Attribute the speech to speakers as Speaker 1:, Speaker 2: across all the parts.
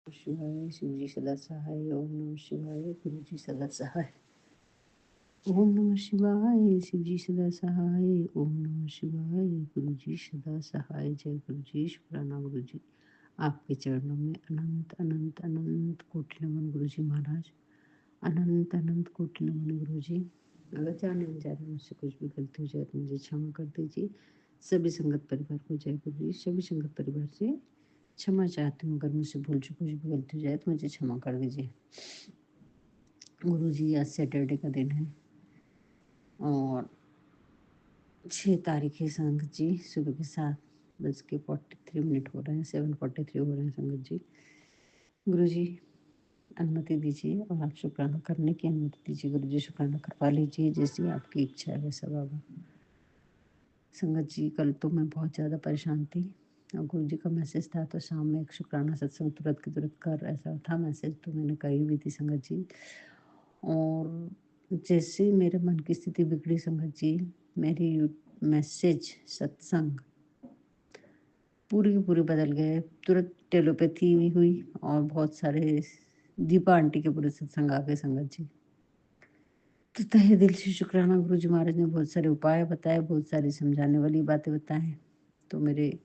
Speaker 1: शिवाय शिव जी सदा सहाय। ओम नमः शिवाय गुरु जी सदा सहाय। ओम नमः शिवाय शिव जी सदा सहाय। ओम नमः शिवाय गुरु जी सदा सहाय। जय गुरु जी, शुक्राना गुरु जी। आपके चरणों में अनंत अनंत अनंत कोटि नमन गुरु जी महाराज। अनंत अनंत कोटि नमन गुरु जी। अगर जाने अनजाने मुझसे कुछ भी गलती हो जाए तो मुझे क्षमा कर दीजिए। सभी संगत परिवार को जय गुरु जी। सभी संगत परिवार से क्षमा चाहती हूँ। अगर मुझसे भूल से कुछ भी गलती हो जाए तो मुझे क्षमा कर दीजिए। गुरु जी, आज सैटरडे का दिन है और 6 तारीख है संगत जी। सुबह के 7:43 हो रहे हैं, 7:43 हो रहे हैं संगत जी। गुरु जी अनुमति दीजिए और आप शुक्राना करने की अनुमति दीजिए। गुरु जी शुक्राना करवा लीजिए, जैसी आपकी इच्छा है वैसा बाबा। संगत जी, कल तो मैं बहुत ज़्यादा परेशान थी और गुरु जी का मैसेज था तो शाम में एक शुक्राना सत्संग तुरंत की तुरंत कर, ऐसा था मैसेज, तो मैंने करी हुई थी संगत जी। और जैसे मेरे मन की स्थिति बिगड़ी संगत जी, मेरी मैसेज सत्संग पूरी की पूरी बदल गए। तुरंत टेलोपैथी भी हुई और बहुत सारे दीपा आंटी के पूरे सत्संग आ गए संगत जी। तो तहे दिल से शुक्राना, गुरु जी महाराज ने बहुत सारे उपाय बताए, बहुत सारी समझाने वाली बातें बताएं। तो मेरे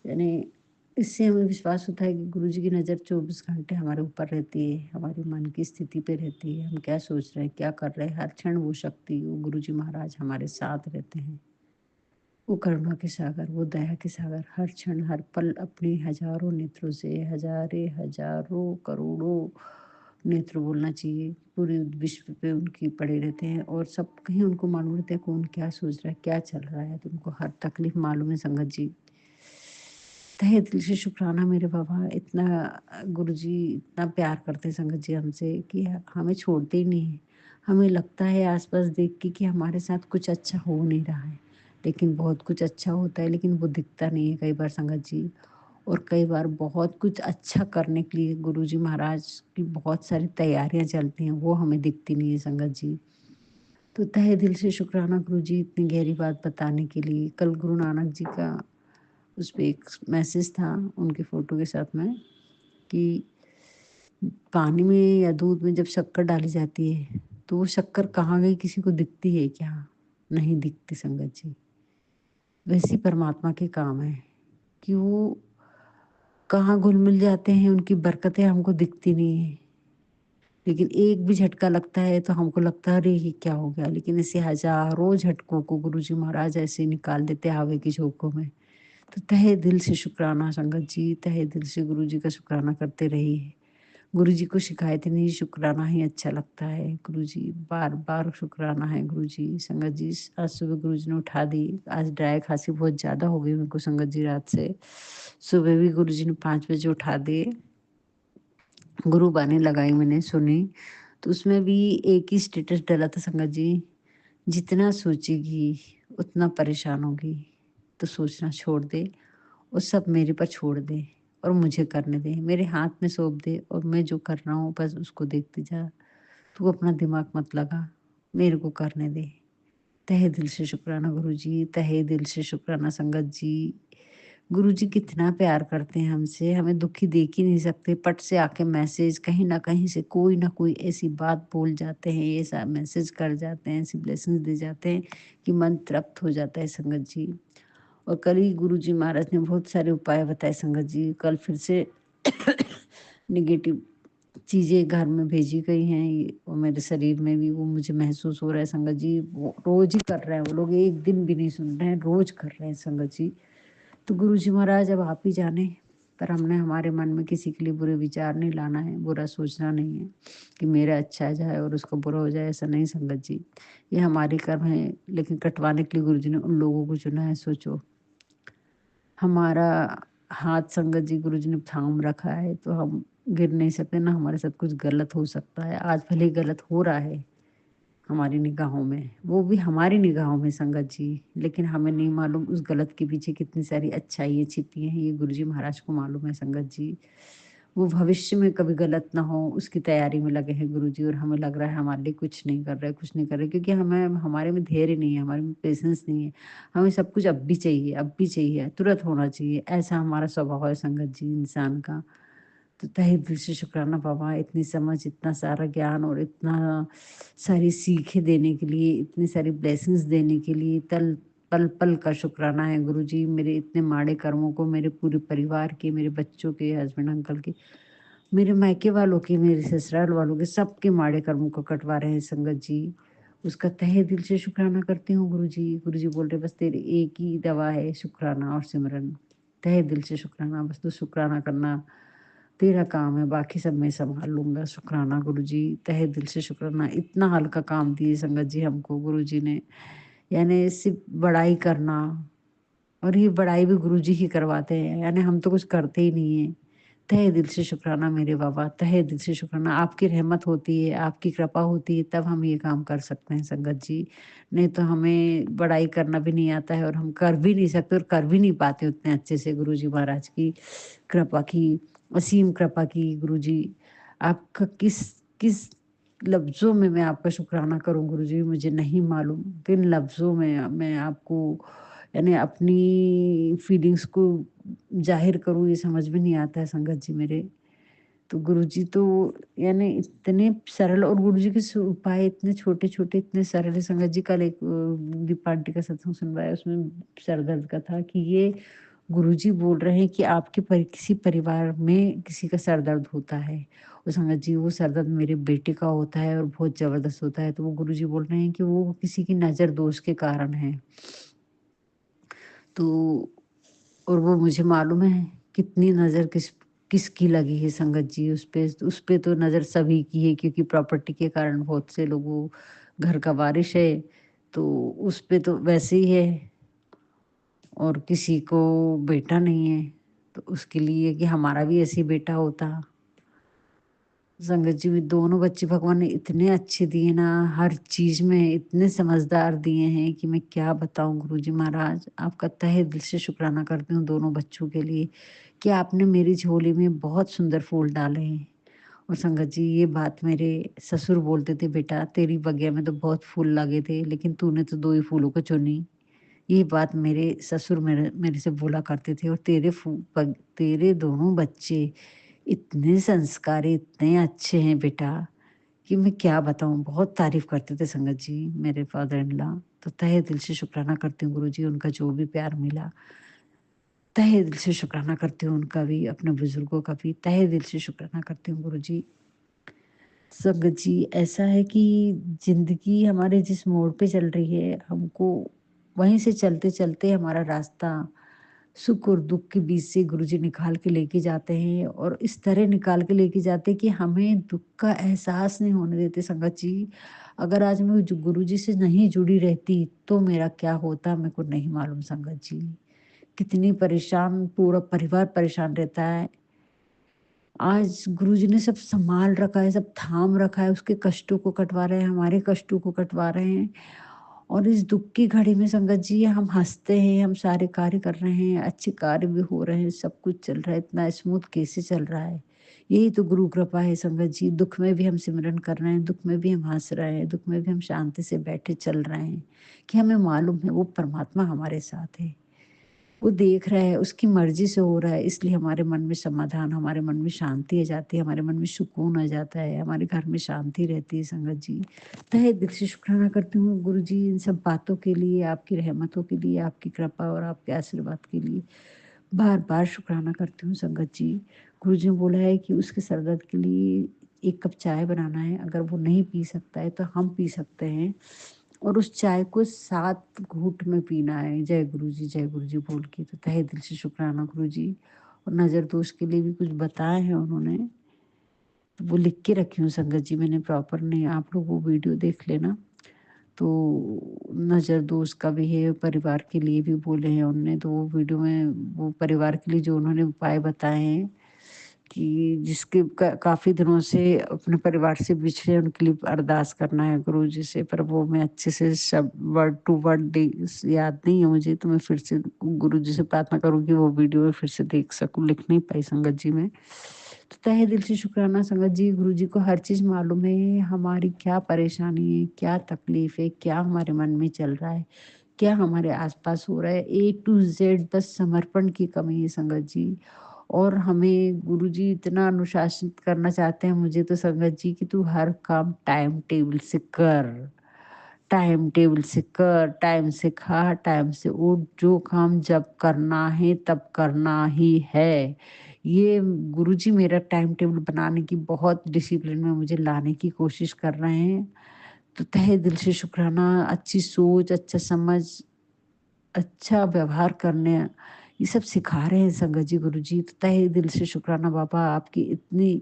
Speaker 1: यानी इससे हमें विश्वास होता है कि गुरु जी की नज़र 24 घंटे हमारे ऊपर रहती है, हमारे मन की स्थिति पे रहती है। हम क्या सोच रहे हैं, क्या कर रहे हैं, हर क्षण वो शक्ति, वो गुरु जी महाराज हमारे साथ रहते हैं। वो करुणा के सागर, वो दया के सागर, हर क्षण हर पल अपने हजारों नेत्रों से, हजारों करोड़ों नेत्र बोलना चाहिए, पूरे विश्व पे उनकी पड़े रहते हैं और सब कहीं उनको मालूम रहता है कौन क्या सोच रहा है, क्या चल रहा है। तो उनको हर तकलीफ मालूम है संगत जी। तहे दिल से शुक्राना मेरे बाबा। इतना गुरु जी इतना प्यार करते हैं संगत जी हमसे कि हमें छोड़ते ही नहीं है। हमें लगता है आसपास देख के कि हमारे साथ कुछ अच्छा हो नहीं रहा है, लेकिन बहुत कुछ अच्छा होता है, लेकिन वो दिखता नहीं है कई बार संगत जी। और कई बार बहुत कुछ अच्छा करने के लिए गुरु जी महाराज की बहुत सारी तैयारियां चलती हैं, वो हमें दिखती नहीं है संगत जी। तो तहे दिल से शुक्राना गुरु जी, इतनी गहरी बात बताने के लिए। कल गुरु नानक जी का उस पे एक मैसेज था उनकी फ़ोटो के साथ में कि पानी में या दूध में जब शक्कर डाली जाती है तो वो शक्कर कहाँ गई किसी को दिखती है क्या? नहीं दिखती संगत जी। वैसे परमात्मा के काम है कि वो कहाँ घुल-मिल जाते हैं, उनकी बरकतें हमको दिखती नहीं है। लेकिन एक भी झटका लगता है तो हमको लगता है अरे ये क्या हो गया? लेकिन ऐसे हज़ारों झटकों को गुरुजी महाराज ऐसे निकाल देते हैं हवा की झोंकों में। तो तहे दिल से शुक्राना संगत जी, तहे दिल से गुरुजी का शुक्राना करते रहिए। गुरुजी को शिकायत नहीं, शुक्राना ही अच्छा लगता है। गुरुजी बार-बार शुक्राना है गुरुजी। संगत जी, आज सुबह गुरुजी ने उठा दी। आज ड्राई खाँसी बहुत ज़्यादा हो गई मेरे को संगत जी रात से। सुबह भी गुरुजी ने 5 बजे उठा दिए। गुरुबानी लगाई मैंने, सुनी, तो उसमें भी एक ही स्टेटस डाला था संगत जी, जितना सोचेगी उतना परेशान होगी, तो सोचना छोड़ दे और सब मेरे पर छोड़ दे और मुझे करने दे, मेरे हाथ में सौंप दे और मैं जो कर रहा हूँ बस उसको देखते जा। तू अपना दिमाग मत लगा, मेरे को करने दे। तहे दिल से शुक्राना गुरुजी, तहे दिल से शुक्राना संगत जी। गुरुजी कितना प्यार करते हैं हमसे, हमें दुखी देख ही नहीं सकते। पट से आके मैसेज कहीं न कहीं से कोई ना कोई ऐसी बात बोल जाते हैं, ऐसा मैसेज कर जाते हैं, ऐसी ब्लेसिंग्स दे जाते हैं कि मन तृप्त हो जाता है संगत जी। और कल ही गुरुजी महाराज ने बहुत सारे उपाय बताए संगत जी। कल फिर से नेगेटिव चीज़ें घर में भेजी गई हैं और मेरे शरीर में भी वो मुझे महसूस हो रहा है संगत जी। वो रोज़ ही कर रहे हैं वो लोग, एक दिन भी नहीं सुन रहे हैं, रोज़ कर रहे हैं संगत जी। तो गुरुजी महाराज अब आप ही जाने, पर हमने हमारे मन में किसी के लिए बुरे विचार नहीं लाना है, बुरा सोचना नहीं है कि मेरा अच्छा जाए और उसका बुरा हो जाए, ऐसा नहीं संगत जी। ये हमारे कर्म है, लेकिन कटवाने के लिए गुरुजी ने उन लोगों को चुना है। सोचो, हमारा हाथ संगत जी गुरुजी ने थाम रखा है तो हम गिर नहीं सकते ना, हमारे साथ कुछ गलत हो सकता है। आज भले ही गलत हो रहा है हमारी निगाहों में, वो भी हमारी निगाहों में संगत जी, लेकिन हमें नहीं मालूम उस गलत के पीछे कितनी सारी अच्छाइयाँ छिपी हैं, ये गुरुजी महाराज को मालूम है संगत जी। वो भविष्य में कभी गलत ना हो उसकी तैयारी में लगे हैं गुरुजी, और हमें लग रहा है हमारे लिए कुछ नहीं कर रहे, कुछ नहीं कर रहे, क्योंकि हमें हमारे में धैर्य नहीं है, हमारे में पेशेंस नहीं है। हमें सब कुछ अब भी चाहिए, अब भी चाहिए, तुरंत होना चाहिए, ऐसा हमारा स्वभाव है संगत जी इंसान का। तो तहे दिल से शुक्राना बाबा, इतनी समझ, इतना सारा ज्ञान और इतना सारी सीखें देने के लिए, इतनी सारी ब्लेसिंग्स देने के लिए तल पल पल का शुक्राना है गुरुजी। मेरे इतने माड़े कर्मों को, मेरे पूरे परिवार के, मेरे बच्चों के, हस्बैंड अंकल के, मेरे मायके वालों के, मेरे ससुराल वालों के, सबके माड़े कर्मों को कटवा रहे हैं संगत जी। उसका तहे दिल से शुक्राना करती हूँ गुरुजी। गुरुजी बोल रहे बस तेरी एक ही दवा है, शुक्राना और सिमरन। तहे दिल से शुक्राना, बस तू शुक्राना करना, तेरा काम है, बाकी सब मैं संभाल लूंगा। शुक्राना गुरुजी, तहे दिल से शुक्राना। इतना हल्का काम दिए संगत जी हमको गुरुजी ने, यानी सिर्फ बड़ाई करना, और ये बड़ाई भी गुरुजी ही करवाते हैं, यानी हम तो कुछ करते ही नहीं है। तहे दिल से शुक्राना मेरे बाबा, तहे दिल से शुक्राना। आपकी रहमत होती है, आपकी कृपा होती है, तब हम ये काम कर सकते हैं संगत जी। नहीं तो हमें बड़ाई करना भी नहीं आता है, और हम कर भी नहीं सकते और कर भी नहीं पाते उतने अच्छे से। गुरुजी महाराज की कृपा की, असीम कृपा की गुरुजी। आपका किस किस लफ्ज़ों में मैं आपका शुक्राना करूँ गुरुजी, मुझे नहीं मालूम। किन लफ्ज़ों में मैं आपको यानी अपनी फीलिंग्स को ज़ाहिर करूँ, ये समझ में नहीं आता है संगत जी मेरे। तो गुरुजी तो यानी इतने सरल, और गुरुजी के उपाय इतने छोटे-छोटे, इतने सरल है संगत जी। कल एक दीप आंटी का सत्संग सुनवाया, उसमें सर दर्द का था कि ये गुरुजी बोल रहे हैं कि आपके किसी परिवार में किसी का सर दर्द होता है। और संगत जी वो सर दर्द मेरे बेटे का होता है और बहुत ज़बरदस्त होता है। तो वो गुरुजी बोल रहे हैं कि वो किसी की नज़र दोष के कारण है। तो और वो मुझे मालूम है कितनी नज़र किसकी लगी है संगत जी उस पे तो नज़र सभी की है, क्योंकि प्रॉपर्टी के कारण बहुत से लोगों घर का वारिश है, तो उस पे तो वैसे ही है। और किसी को बेटा नहीं है, तो उसके लिए कि हमारा भी ऐसे ही बेटा होता। संगत जी में दोनों बच्चे भगवान ने इतने अच्छे दिए ना, हर चीज़ में इतने समझदार दिए हैं कि मैं क्या बताऊँ गुरुजी महाराज। आपका तहे दिल से शुक्राना करती हूँ दोनों बच्चों के लिए कि आपने मेरी झोली में बहुत सुंदर फूल डाले हैं। और संगत जी ये बात मेरे ससुर बोलते थे, बेटा तेरी बगिया में तो बहुत फूल लगे थे, लेकिन तूने तो 2 ही फूलों को चुनी। ये बात मेरे ससुर मेरे मेरे से बोला करते थे। और तेरे दोनों बच्चे इतने संस्कारी, इतने अच्छे हैं बेटा कि मैं क्या बताऊँ। बहुत तारीफ़ करते थे संगत जी मेरे फादर इन लॉ। तो तहे दिल से शुक्राना करती हूँ गुरुजी, उनका जो भी प्यार मिला, तहे दिल से शुक्राना करती हूँ उनका भी, अपने बुजुर्गों का भी तहे दिल से शुक्राना करती हूँ गुरुजी। संगत जी ऐसा है कि ज़िंदगी हमारे जिस मोड़ पे चल रही है, हमको वहीं से चलते-चलते हमारा रास्ता सुख और दुःख के बीच से गुरुजी निकाल के लेके जाते हैं, और इस तरह निकाल के लेके जाते हैं कि हमें दुःख का एहसास नहीं होने देते संगत जी। अगर आज मैं गुरुजी से नहीं जुड़ी रहती, तो मेरा क्या होता मेरे को नहीं मालूम संगत जी। कितनी परेशान, पूरा परिवार परेशान रहता है। आज गुरुजी ने सब सँभाल रखा है, सब थाम रखा है, उसके कष्टों को कटवा रहे हैं, हमारे कष्टों को कटवा रहे हैं। और इस दुःख की घड़ी में संगत जी हम हँसते हैं, हम सारे कार्य कर रहे हैं, अच्छे कार्य भी हो रहे हैं, सब कुछ चल रहा है, इतना स्मूथ कैसे चल रहा है? यही तो गुरु कृपा है संगत जी। दुःख में भी हम सिमरन कर रहे हैं, दुःख में भी हम हँस रहे हैं, दुःख में भी हम शांति से बैठे चल रहे हैं, कि हमें मालूम है वो परमात्मा हमारे साथ है। वो देख रहा है, उसकी मर्ज़ी से हो रहा है, इसलिए हमारे मन में समाधान, हमारे मन में शांति आ जाती है, हमारे मन में सुकून आ जाता है, हमारे घर में शांति रहती है संगत जी। तहे दिल से शुक्राना करती हूँ गुरुजी इन सब बातों के लिए, आपकी रहमतों के लिए, आपकी कृपा और आपके आशीर्वाद के लिए। बार-बार शुक्राना करती हूँ संगत जी। गुरुजी ने बोला है कि उसके सर दर्द के लिए 1 कप चाय बनाना है, अगर वो नहीं पी सकता है तो हम पी सकते हैं। और उस चाय को 7 घूँट में पीना है। जय गुरुजी बोल के। तो तहे दिल से शुक्राना गुरुजी। और नज़र दोष के लिए भी कुछ बताए हैं उन्होंने, तो वो लिख के रखी हूँ संगत जी मैंने, प्रॉपर नहीं, आप लोग वो वीडियो देख लेना। तो नज़र दोष का भी है, परिवार के लिए भी बोले हैं उन्होंने, तो वो वीडियो में वो परिवार के लिए जो उन्होंने उपाय बताए हैं कि जिसके काफ़ी दिनों से अपने परिवार से बिछड़े, उनके लिए अरदास करना है गुरुजी से, पर वो मैं अच्छे से सब वर्ड टू वर्ड याद नहीं है मुझे, तो मैं फिर से गुरुजी से प्रार्थना करूँ कि वो वीडियो में फिर से देख सकूँ, लिख नहीं पाई संगत जी मैं। तो तहे दिल से शुक्राना संगत जी, गुरुजी को हर चीज़ मालूम है, हमारी क्या परेशानी है, क्या तकलीफ़ है, क्या हमारे मन में चल रहा है, क्या हमारे आस-पास हो रहा है, ए टू ज़ेड बस समर्पण की कमी है संगत जी। और हमें गुरुजी इतना अनुशासित करना चाहते हैं मुझे तो संगत जी कि तू हर काम टाइम टेबल से कर, टाइम टेबल से कर, टाइम से खा, टाइम से उठ, जो काम जब करना है तब करना ही है। ये गुरुजी मेरा टाइम टेबल बनाने की बहुत डिसिप्लिन में मुझे लाने की कोशिश कर रहे हैं। तो तहे दिल से शुक्राना, अच्छी सोच, अच्छा समझ, अच्छा व्यवहार करने, ये सब सिखा रहे हैं संगत जी गुरुजी। तो तहे दिल से शुक्राना बाबा, आपकी इतनी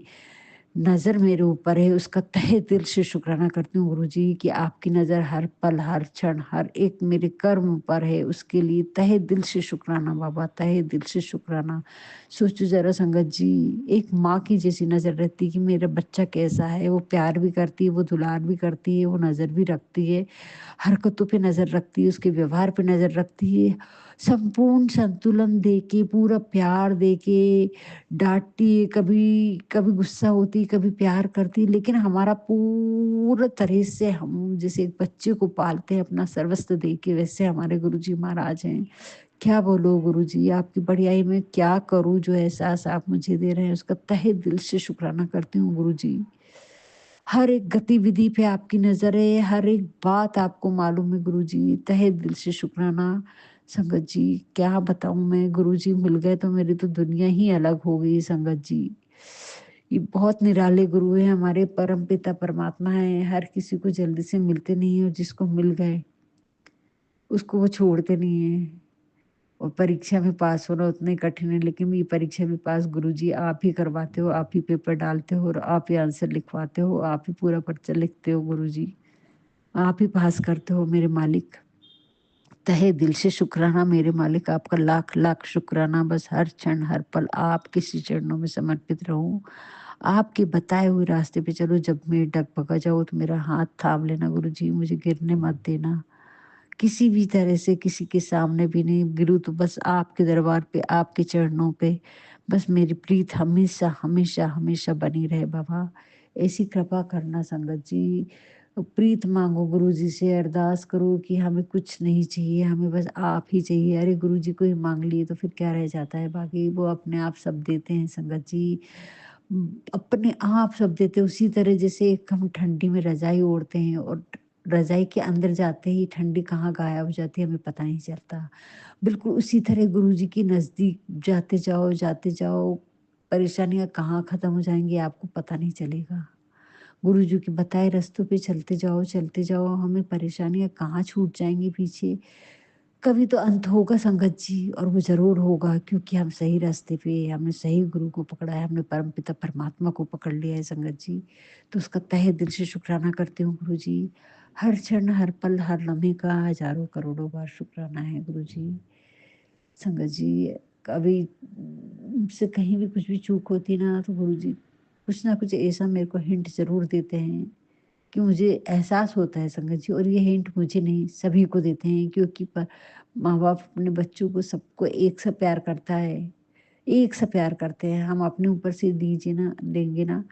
Speaker 1: नज़र मेरे ऊपर है, उसका तहे दिल से शुक्राना करती हूँ गुरुजी कि आपकी नज़र हर पल, हर क्षण, हर एक मेरे कर्म पर है, उसके लिए तहे दिल से शुक्राना बाबा, तहे दिल से शुक्राना। सोचो ज़रा संगत जी, एक माँ की जैसी नज़र रहती है कि मेरा बच्चा कैसा है, वो प्यार भी करती है, वो दुलार भी करती है, वो नज़र भी रखती है, हरकतों पे नज़र रखती है, उसके व्यवहार पे नज़र रखती है, संपूर्ण संतुलन देके, पूरा प्यार देके, डाँटती है, कभी कभी गुस्सा होती, कभी प्यार करती, लेकिन हमारा पूरा तरह से हम जैसे एक बच्चे को पालते हैं अपना सर्वस्व दे के, वैसे हमारे गुरुजी महाराज हैं। क्या बोलो गुरुजी, आपकी बढ़ियाई में क्या करूँ, जो एहसास आप मुझे दे रहे हैं उसका तहे दिल से शुक्राना करती हूँ गुरुजी। हर एक गतिविधि पे आपकी नज़र है, हर एक बात आपको मालूम है गुरुजी, तहे दिल से शुक्राना। संगत जी, क्या बताऊँ मैं, गुरुजी मिल गए तो मेरी तो दुनिया ही अलग हो गई संगत जी। ये बहुत निराले गुरु हैं, हमारे परमपिता परमात्मा हैं, हर किसी को जल्दी से मिलते नहीं हैं और जिसको मिल गए, उसको वो छोड़ते नहीं हैं। और परीक्षा में पास होना उतना ही कठिन है, लेकिन ये परीक्षा में पास गुरुजी आप ही करवाते हो, आप ही पेपर डालते हो और आप ही आंसर लिखवाते हो, आप ही पूरा पर्चा लिखते हो गुरुजी, आप ही पास करते हो मेरे मालिक। तहे दिल से शुक्राना मेरे मालिक, आपका लाख लाख शुक्राना। बस हर क्षण हर पल आपके श्री चरणों में समर्पित रहूं, आपके बताए हुए रास्ते पे चलो। जब मैं डगमगा जाऊँ तो मेरा हाथ थाम लेना गुरुजी, मुझे गिरने मत देना किसी भी तरह से, किसी के सामने भी नहीं गिरूँ तो बस आपके दरबार पे, आपके चरणों पे बस मेरी प्रीत हमेशा हमेशा हमेशा बनी रहे बाबा। ऐसी कृपा करना संगत जी। प्रीत मांगो गुरु जी से, अरदास करो कि हमें कुछ नहीं चाहिए, हमें बस आप ही चाहिए। अरे गुरु जी को ही मांग लिए तो फिर क्या रह जाता है, बाकी वो अपने आप सब देते हैं संगत जी। अपने आप सब देते हैं, उसी तरह जैसे एक हम ठंडी में रजाई ओढ़ते हैं और रज़ाई के अंदर जाते ही ठंडी कहाँ गायब हो जाती है हमें पता नहीं चलता। बिल्कुल उसी तरह गुरुजी के नज़दीक जाते जाओ, परेशानियाँ कहाँ ख़त्म हो जाएँगी आपको पता नहीं चलेगा। गुरुजी के बताए रास्तों पे चलते जाओ, हमें परेशानियाँ कहाँ छूट जाएँगी पीछे। कभी तो अंत होगा संगत जी, और वो ज़रूर होगा क्योंकि हम सही रास्ते पे, हमने सही गुरु को पकड़ा है, हमने परमपिता परमात्मा को पकड़ लिया है संगत जी। तो उसका तहे दिल से शुक्राना करती हूँ गुरुजी। हर क्षण, हर पल, हर लम्हे का हज़ारों करोड़ों बार शुक्राना है गुरुजी। संगत जी, कभी से कहीं भी कुछ भी चूक होती ना तो गुरुजी कुछ ना कुछ ऐसा मेरे को हिंट ज़रूर देते हैं कि मुझे एहसास होता है संगत जी, और ये हिंट मुझे नहीं सभी को देते हैं क्योंकि माँ बाप अपने बच्चों को सबको एक सा प्यार करता है, एक सा प्यार करते हैं। हम अपने ऊपर से दीजिए ना देंगे ना,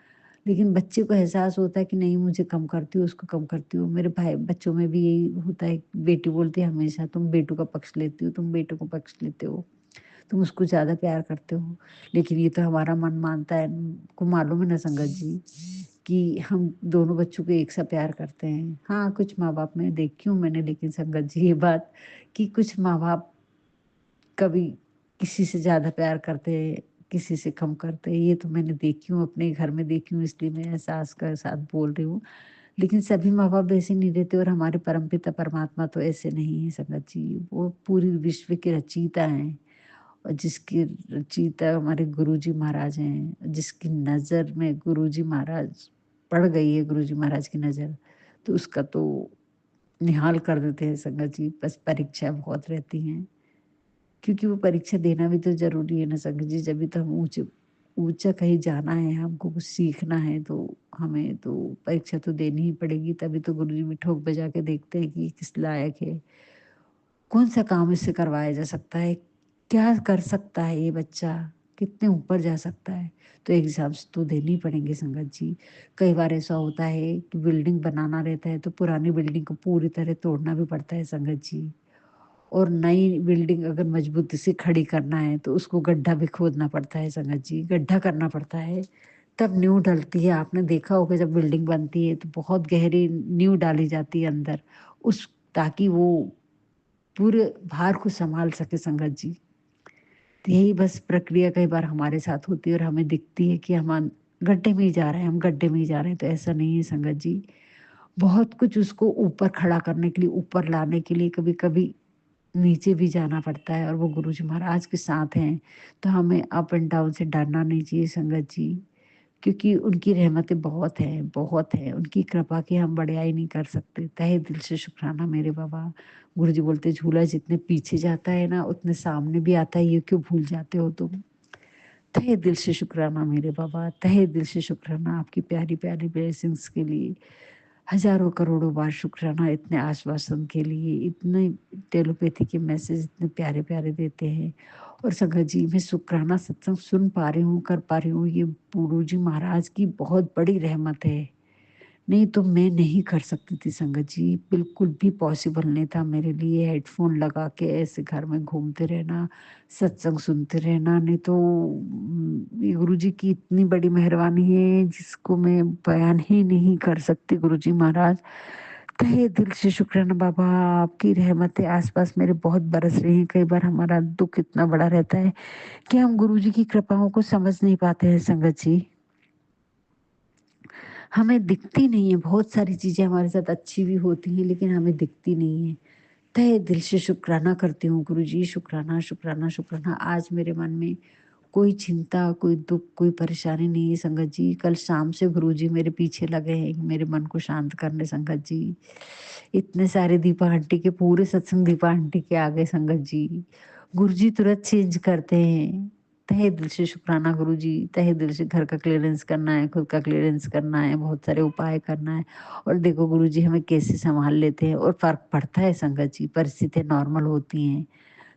Speaker 1: लेकिन बच्चे को एहसास होता है कि नहीं मुझे कम करती हूँ, उसको कम करती हूँ। मेरे भाई बच्चों में भी यही होता है, बेटी बोलती है हमेशा तुम बेटों का पक्ष लेती हो, तुम बेटों का पक्ष लेते हो, तुम उसको ज़्यादा प्यार करते हो। लेकिन ये तो हमारा मन मानता है, को मालूम है ना संगत जी कि हम दोनों बच्चों को एक सा प्यार करते हैं। हाँ, कुछ माँ-बाप में देखी हूँ मैंने, लेकिन संगत जी ये बात कि कुछ माँ-बाप कभी किसी से ज़्यादा प्यार करते हैं, किसी से कम करते हैं। ये तो मैंने देखी हूँ, अपने घर में देखी हूँ, इसलिए मैं एहसास के साथ बोल रही हूँ। लेकिन सभी माँ-बाप ऐसे नहीं रहते और हमारे परमपिता परमात्मा तो ऐसे नहीं है संगत जी। वो पूरी विश्व के रचयिता हैं और जिसकी रचयिता हमारे गुरुजी महाराज हैं, जिसकी नज़र में गुरुजी महाराज पड़ गई है, गुरुजी महाराज की नज़र, तो उसका तो निहाल कर देते हैं संगत जी। बस परीक्षा बहुत रहती हैं, क्योंकि वो परीक्षा देना भी तो ज़रूरी है ना संगत जी, जभी तो हम ऊँचे ऊँचा कहीं जाना है, हमको कुछ सीखना है तो हमें तो परीक्षा तो देनी ही पड़ेगी, तभी तो गुरुजी भी ठोक बजा के देखते हैं कि ये किस लायक है। कौन-सा काम इससे करवाया जा सकता है? क्या कर सकता है ये बच्चा? कितने ऊपर जा सकता है? तो एग्ज़ाम्स तो देने ही पड़ेंगे संगत जी। कई बार ऐसा होता है कि बिल्डिंग बनाना रहता है तो पुरानी बिल्डिंग को पूरी तरह तोड़ना भी पड़ता है संगत जी। और नई बिल्डिंग अगर मजबूती से खड़ी करना है तो उसको गड्ढा भी खोदना पड़ता है संगत जी, गड्ढा करना पड़ता है, तब नींव डलती है। आपने देखा होगा जब बिल्डिंग बनती है तो बहुत गहरी नींव डाली जाती है अंदर, उस ताकि वो पूरे भार को सँभाल सके संगत जी। तो यही बस प्रक्रिया कई बार हमारे साथ होती है और हमें दिखती है कि हम गड्ढे में ही जा रहे हैं, हम गड्ढे में ही जा रहे हैं, तो ऐसा नहीं है संगत जी। बहुत कुछ उसको ऊपर खड़ा करने के लिए, ऊपर लाने के लिए कभी-कभी नीचे भी जाना पड़ता है और वो गुरुजी महाराज के साथ हैं, तो हमें अप एंड डाउन से डरना नहीं चाहिए संगत जी। क्योंकि उनकी रहमतें बहुत हैं, उनकी कृपा की हम बड़ाई नहीं कर सकते। तहे दिल से शुक्राना मेरे बाबा। गुरुजी बोलते झूला जितने पीछे जाता है ना, उतने सामने भी आता है, ये क्यों भूल जाते हो तुम? तहे दिल से शुक्राना मेरे बाबा, तहे दिल से शुक्राना आपकी प्यारी-प्यारी ब्लेसिंग्स के लिए। हज़ारों करोड़ों बार शुक्राना इतने आश्वासन के लिए, इतने टेलीपैथी के मैसेज इतने प्यारे-प्यारे देते हैं। और संगत जी मैं शुक्राना सत्संग सुन पा रही हूँ, कर पा रही हूँ, ये गुरुजी महाराज की बहुत बड़ी रहमत है। नहीं तो मैं नहीं कर सकती थी संगत जी, बिल्कुल भी पॉसिबल नहीं था मेरे लिए हेडफ़ोन लगा के ऐसे घर में घूमते रहना, सत्संग सुनते रहना। नहीं तो ये गुरुजी की इतनी बड़ी मेहरबानी है जिसको मैं बयान ही नहीं कर सकती गुरुजी महाराज। तहे दिल से शुक्राना बाबा, आपकी रहमतें आस-पास मेरे बहुत बरस रही हैं। कई बार हमारा दुःख इतना बड़ा रहता है कि हम गुरुजी की कृपाओं को समझ नहीं पाते हैं संगत जी। हमें दिखती नहीं है, बहुत सारी चीज़ें हमारे साथ अच्छी भी होती हैं लेकिन हमें दिखती नहीं है। तहे दिल से शुक्राना करती हूँ गुरुजी, शुक्राना, शुक्राना, शुक्राना। आज मेरे मन में कोई चिंता, कोई दुःख, कोई परेशानी नहीं है संगत जी। कल शाम से गुरुजी मेरे पीछे लगे हैं कि मेरे मन को शांत करने संगत जी। इतने सारे दीपा आंटी के पूरे सत्संग दीपा आंटी के आ गए संगत जी। गुरुजी तुरंत चेंज करते हैं। तहे दिल से शुक्राना गुरुजी, तहे दिल से घर का क्लीयरेंस करना है, खुद का क्लीयरेंस करना है, बहुत सारे उपाय करना है। और देखो गुरुजी हमें कैसे सँभाल लेते हैं और फ़र्क पड़ता है संगत जी, परिस्थितियाँ नॉर्मल होती हैं।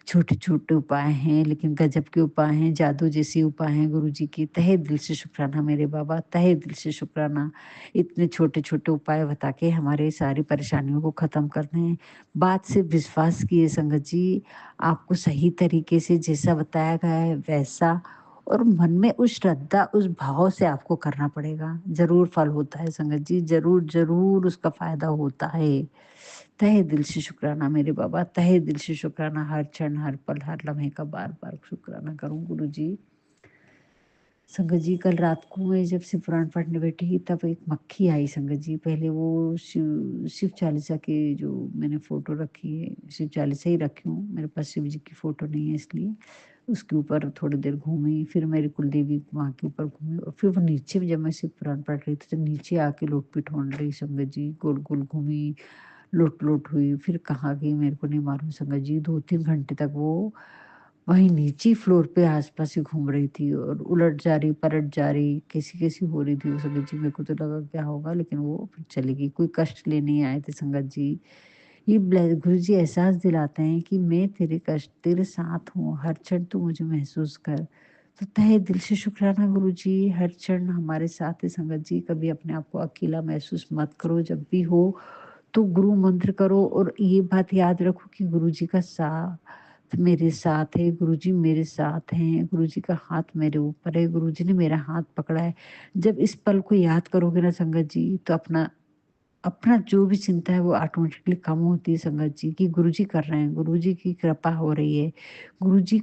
Speaker 1: छोटे-छोटे उपाय हैं, लेकिन गज़ब के उपाय हैं, जादू जैसे उपाय हैं गुरुजी की। तहे दिल से शुक्राना मेरे बाबा, तहे दिल से शुक्राना। इतने छोटे-छोटे उपाय बता के हमारे सारी परेशानियों को ख़त्म करते हैं। बात से विश्वास किए संगत जी, आपको सही तरीके से जैसा बताया गया है वैसा और मन में उस श्रद्धा, उस भाव से आपको करना पड़ेगा। ज़रूर फल होता है संगत जी, ज़रूर, ज़रूर उसका फ़ायदा होता है। तहे दिल से शुक्राना मेरे बाबा, तहे दिल से शुक्राना हर क्षण, हर पल, हर लम्हे का बार-बार शुक्राना करूँ गुरुजी। संगत जी कल रात को मैं जब शिव पुराण पढ़ने बैठी तब एक मक्खी आई संगत जी। पहले वो शिव शिव चालीसा की जो मैंने फ़ोटो रखी है, शिव चालीसा ही रखी हूँ, मेरे पास शिव जी की फ़ोटो नहीं है इसलिए। उसके ऊपर थोड़ी देर घूमी, फिर मेरी कुलदेवी वहाँ के ऊपर घूमी और फिर वो नीचे भी जब मैं शिव पुराण पढ़ रही थी तो नीचे आके लोट-पिट होने लगी संगत जी, गोल-गोल घूमी, लोट-लोट हुई, फिर कहाँ गई मेरे को नहीं मालूम संगत जी। 2-3 घंटे तक वो वहीं नीचे ही फ्लोर पे आस-पास ही घूम रही थी और उलट जा रही, पलट जा रही, कैसी-कैसी हो रही थी वो संगत जी। मेरे को तो लगा क्या होगा लेकिन वो फिर चली गई। कोई कष्ट लेने ही आए थे संगत जी। ये गुरुजी एहसास दिलाते हैं कि मैं तेरे कष्ट तेरे साथ हूँ, हर क्षण तू मुझे महसूस कर। तो तहे दिल से शुक्राना गुरुजी, हर क्षण हमारे साथ है संगत जी। कभी अपने आप को अकेला महसूस मत करो, जब भी हो तो गुरु मंत्र करो और ये बात याद रखो कि गुरुजी का साथ मेरे साथ है, गुरुजी मेरे साथ हैं, गुरुजी का हाथ मेरे ऊपर है, गुरुजी ने मेरा हाथ पकड़ा है। जब इस पल को याद करोगे ना संगत जी, तो अपना अपना जो भी चिंता है वो ऑटोमेटिकली कम होती है संगत जी, कि गुरुजी कर रहे हैं, गुरुजी की कृपा हो रही है, गुरुजी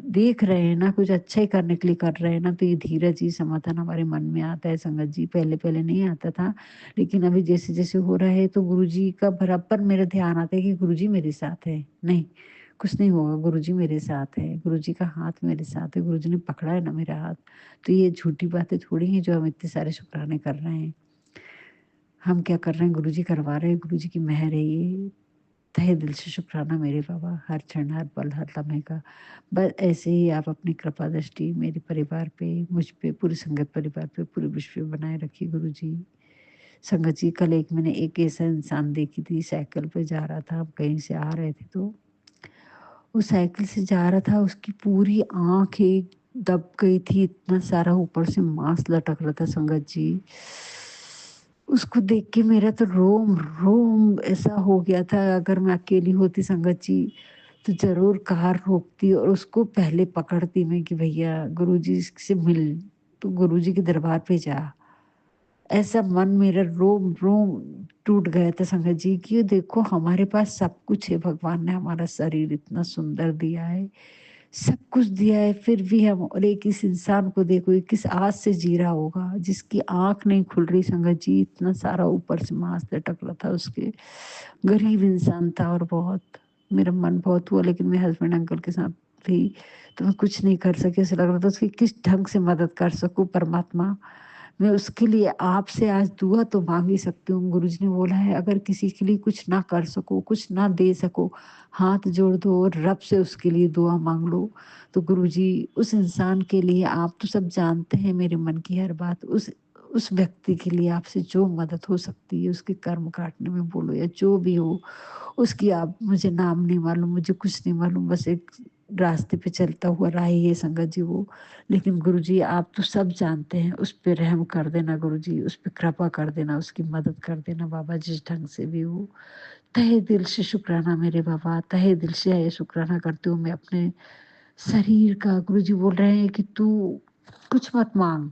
Speaker 1: देख रहे हैं ना, कुछ अच्छा ही करने के लिए कर रहे हैं ना, तो ये धीरज ही समाधान हमारे मन में आता है संगत जी। पहले-पहले नहीं आता था, लेकिन अभी जैसे-जैसे हो रहा है तो गुरुजी का बराबर मेरा ध्यान आता है कि गुरुजी मेरे साथ है। नहीं, कुछ नहीं होगा, गुरुजी मेरे साथ है, गुरुजी का हाथ मेरे साथ है, गुरुजी ने पकड़ा है ना मेरा हाथ। तो ये झूठी बातें थोड़ी हैं जो हम इतने सारे शुक्राने कर रहे हैं। हम क्या कर रहे हैं, गुरुजी करवा रहे हैं, गुरुजी की मेहर है ये। तहे दिल से शुक्राना मेरे बाबा, हर क्षण, हर पल, हर लम्हे का। बस ऐसे ही आप अपनी कृपा दृष्टि मेरे परिवार पे, मुझ पे, पूरे संगत परिवार पे, पूरे विश्व पे बनाए रखिए गुरुजी। संगत जी कल मैंने एक ऐसा इंसान देखी थी, साइकिल पे जा रहा था, हम कहीं से आ रहे थे तो वो साइकिल से जा रहा था, उसकी पूरी आँख एक दब गई थी, इतना सारा ऊपर से मांस लटक रहा था संगत जी। उसको देख के मेरा तो रोम-रोम ऐसा हो गया था, अगर मैं अकेली होती संगत जी, तो ज़रूर कार रोकती और उसको पहले पकड़ती मैं कि भैया गुरुजी से मिल, तू गुरुजी के दरबार पे जा। ऐसा मन मेरा रोम-रोम टूट गया था संगत जी कि देखो हमारे पास सब कुछ है, भगवान ने हमारा शरीर इतना सुंदर दिया है, सब कुछ दिया है, फिर भी हम और एक इस इंसान को देखो ये किस आस से जी रहा होगा, जिसकी आँख नहीं खुल रही संगत जी, इतना सारा ऊपर से मांस लटक रहा था उसके। गरीब इंसान था और बहुत, मेरा मन बहुत हुआ लेकिन मेरे हस्बैंड अंकल के साथ थी, तो मैं कुछ नहीं कर सकी। ऐसा लग रहा था उसकी किस ढंग से मदद कर सकूँ परमात्मा। मैं उसके लिए आपसे आज दुआ तो माँग ही सकती हूँ। गुरुजी ने बोला है अगर किसी के लिए कुछ ना कर सको, कुछ ना दे सको, हाथ जोड़ दो और रब से उसके लिए दुआ माँग लो। तो गुरुजी उस इंसान के लिए आप तो सब जानते हैं मेरे मन की हर बात। उस व्यक्ति के लिए आपसे जो मदद हो सकती है, उसके कर्म काटने में बोलो या जो भी हो, उसकी आप मुझे नाम नहीं मालूम, मुझे कुछ नहीं मालूम, बस एक रास्ते पे चलता हुआ राही है संगत जी वो। लेकिन गुरुजी आप तो सब जानते हैं, उस पे रहम कर देना गुरुजी, उस पे कृपा कर देना, उसकी मदद कर देना बाबा जिस ढंग से भी हो। तहे दिल से शुक्राना मेरे बाबा, तहे दिल से शुक्राना करती हूँ मैं अपने शरीर का। गुरुजी बोल रहे हैं कि तू कुछ मत माँग,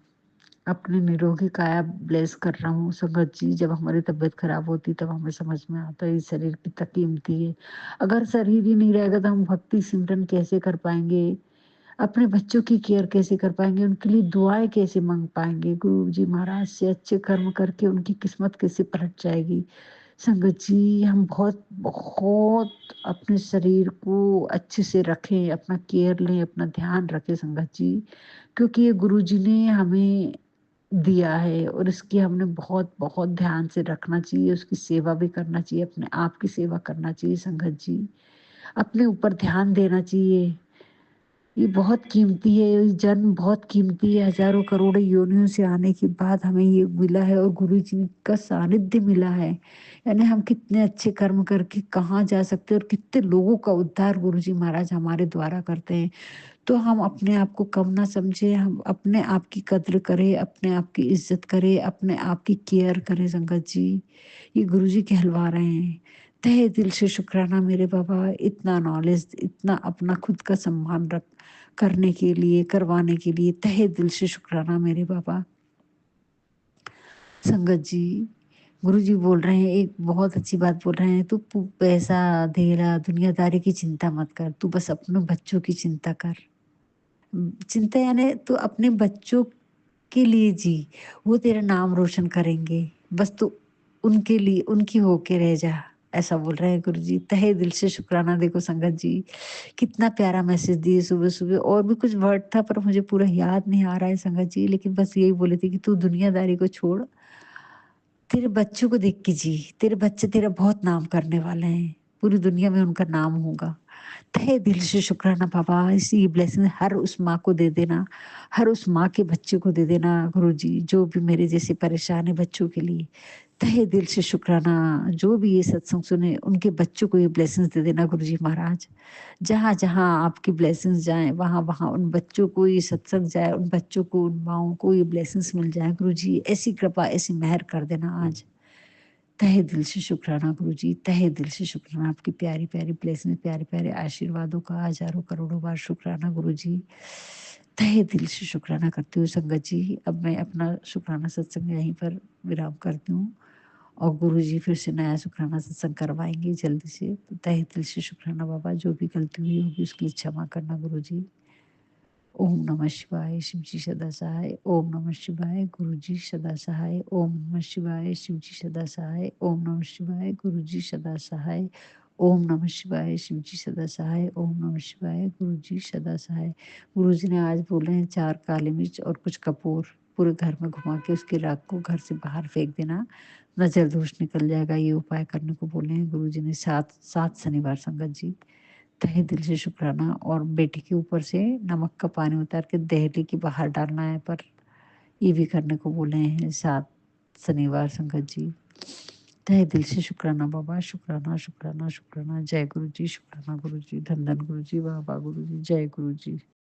Speaker 1: अपनी निरोगी काया ब्लेस कर रहा हूँ संगत जी। जब हमारी तबीयत खराब होती तब हमें समझ में आता है इस शरीर कितना कीमती है। अगर शरीर ही नहीं रहेगा तो हम भक्ति सिमरन कैसे कर पाएँगे? अपने बच्चों की केयर कैसे कर पाएँगे? उनके लिए दुआएँ कैसे माँग पाएँगे? गुरुजी महाराज से अच्छे कर्म करके उनकी किस्मत कैसे पलट जाएगी? संगत जी हम बहुत अपने शरीर को अच्छे से रखें, अपना केयर लें, अपना ध्यान रखें संगत जी। क्योंकि ये गुरुजी ने हमें दिया है और इसकी हमने बहुत-बहुत ध्यान से रखना चाहिए, उसकी सेवा भी करना चाहिए, अपने आप की सेवा करना चाहिए संगत जी। अपने ऊपर ध्यान देना चाहिए। ये बहुत कीमती है, ये जन्म बहुत कीमती है, हज़ारों करोड़ों योनियों से आने के बाद हमें ये मिला है और गुरु जी का सानिध्य मिला है। यानी हम कितने अच्छे कर्म करके कहाँ जा सकते हैं और कितने लोगों का उद्धार गुरु जी महाराज हमारे द्वारा करते हैं। तो हम अपने आप को कम ना समझें, हम अपने आप की कद्र करें, अपने आप की इज़्ज़त करें, अपने आप की केयर करें संगत जी। ये गुरुजी कहलवा रहे हैं। तहे दिल से शुक्राना मेरे बाबा, इतना नॉलेज, इतना अपना खुद का सम्मान रख करने के लिए, करवाने के लिए तहे दिल से शुक्राना मेरे बाबा। संगत जी, गुरुजी बोल रहे हैं एक बहुत अच्छी बात बोल रहे हैं, "तू पैसा, धेला, दुनियादारी की चिंता मत कर, तू बस अपने बच्चों की चिंता कर।" चिंता यानी तू अपने बच्चों के लिए जी, वो तेरा नाम रोशन करेंगे, बस तू उनके लिए उनकी होके रह जा, ऐसा बोल रहे हैं गुरुजी। तहे दिल से शुक्राना देखो संगत जी, कितना प्यारा मैसेज दिए सुबह-सुबह और भी कुछ वर्ड था पर मुझे पूरा याद नहीं आ रहा है संगत जी, लेकिन बस यही बोले थे कि तू दुनियादारी को छोड़, तेरे बच्चों को देख के जी, तेरे बच्चे तेरा बहुत नाम करने वाले हैं, पूरी दुनिया में उनका नाम होगा। तहे दिल से शुक्राना बाबा, ऐसी ब्लेसिंग हर उस माँ को दे देना, हर उस माँ के बच्चे को दे देना गुरुजी, जो भी मेरे जैसे परेशान है बच्चों के लिए। तहे दिल से शुक्राना, जो भी ये सत्संग सुने, उनके बच्चों को ये ब्लेसिंग्स दे देना गुरुजी महाराज। जहाँ-जहाँ आपकी ब्लेसिंग्स जाएँ, वहाँ-वहाँ उन बच्चों को ये सत्संग जाए, उन बच्चों को, उन माँओं को ये ब्लेसिंग्स मिल जाए गुरुजी। ऐसी कृपा, ऐसी मेहर कर देना आज। तहे दिल से शुक्राना गुरुजी, तहे दिल से शुक्राना आपकी प्यारी-प्यारी ब्लेसिंग, प्यारे-प्यारे आशीर्वादों का हज़ारों करोड़ों बार शुक्राना गुरुजी। तहे दिल से शुक्राना करती हूँ संगत जी। अब मैं अपना शुक्राना सत्संग यहीं पर विराम करती हूँ और गुरुजी फिर से नया शुक्राना सत्संग करवाएँगे जल्दी से। तो तहे दिल से शुक्राना बाबा, जो भी गलती हुई होगी उसके लिए क्षमा करना गुरुजी। ओम नमः शिवाय, शिवजी सदा सहाय। ओम नमः शिवाय, गुरुजी सदा सहाय। ओम नमः शिवाय, शिवजी सदा सहाय। ओम नमः शिवाय, गुरुजी सदा सहाय। ओम नमः शिवाय, शिवजी सदा सहाय। ओम नमः शिवाय, गुरुजी सदा सहाय। गुरुजी ने आज बोले हैं 4 काली मिर्च और कुछ कपूर पूरे घर में घुमा के उसकी राख को घर से बाहर फेंक देना, नज़र दोष निकल जाएगा। ये उपाय करने को बोले हैं गुरुजी ने 7 शनिवार संगत जी। तहे दिल से शुक्राना और बेटी के ऊपर से नमक का पानी उतार के दहली के बाहर डालना है, पर ये भी करने को बोले हैं 7 शनिवार संगत जी। तहे दिल से शुक्राना बाबा, शुक्राना, शुक्राना, शुक्राना। जय गुरु जी, शुक्राना गुरु जी, धन धन गुरु जी, वाह वाह गुरु जी, जय गुरु जी।